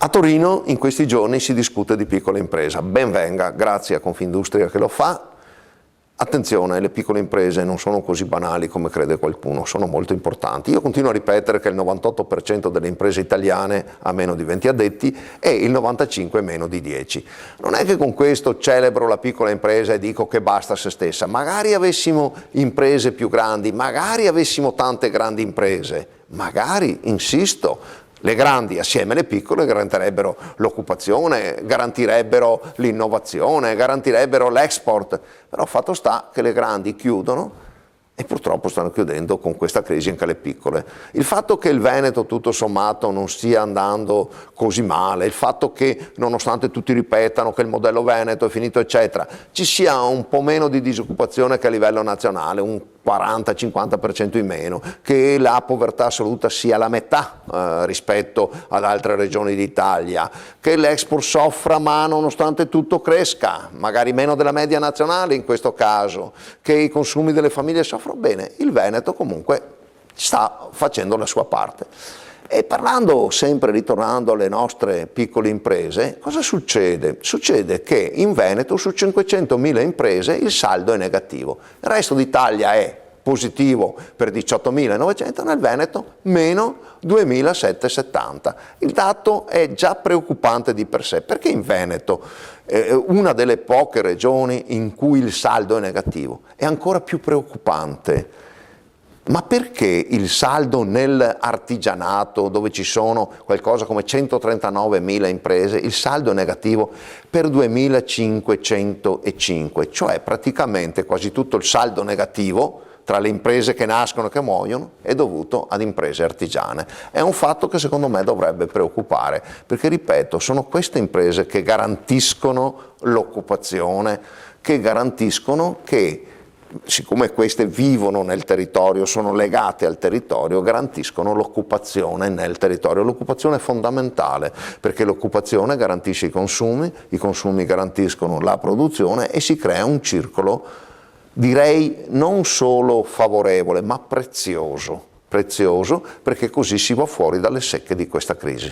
A Torino in questi giorni si discute di piccola impresa, ben venga, grazie a Confindustria che lo fa. Attenzione, le piccole imprese non sono così banali come crede qualcuno, sono molto importanti. Io continuo a ripetere che il 98% delle imprese italiane ha meno di 20 addetti e il 95% meno di 10. Non è che con questo celebro la piccola impresa e dico che basta a se stessa, magari avessimo imprese più grandi, magari avessimo tante grandi imprese, magari, insisto, le grandi assieme alle piccole garantirebbero l'occupazione, garantirebbero l'innovazione, garantirebbero l'export, però fatto sta che le grandi chiudono e purtroppo stanno chiudendo con questa crisi anche le piccole. Il fatto che il Veneto tutto sommato non stia andando così male, il fatto che nonostante tutti ripetano che il modello Veneto è finito eccetera, ci sia un po' meno di disoccupazione che a livello nazionale, un 40-50% in meno, che la povertà assoluta sia la metà rispetto ad altre regioni d'Italia, che l'export soffra ma nonostante tutto cresca, magari meno della media nazionale in questo caso, che i consumi delle famiglie soffrano bene, il Veneto comunque sta facendo la sua parte. E parlando sempre, ritornando alle nostre piccole imprese, cosa succede? Succede che in Veneto su 500.000 imprese il saldo è negativo, il resto d'Italia è positivo per 18.900, nel Veneto meno 2.770. Il dato è già preoccupante di per sé, perché in Veneto, una delle poche regioni in cui il saldo è negativo, è ancora più preoccupante. Ma perché il saldo nell'artigianato, dove ci sono qualcosa come 139.000 imprese, il saldo è negativo per 2.505, cioè praticamente quasi tutto il saldo negativo tra le imprese che nascono e che muoiono è dovuto ad imprese artigiane. È un fatto che secondo me dovrebbe preoccupare, perché ripeto, sono queste imprese che garantiscono l'occupazione, che garantiscono che, siccome queste vivono nel territorio, sono legate al territorio, garantiscono l'occupazione nel territorio. L'occupazione è fondamentale perché l'occupazione garantisce i consumi garantiscono la produzione e si crea un circolo, direi non solo favorevole ma prezioso, perché così si va fuori dalle secche di questa crisi.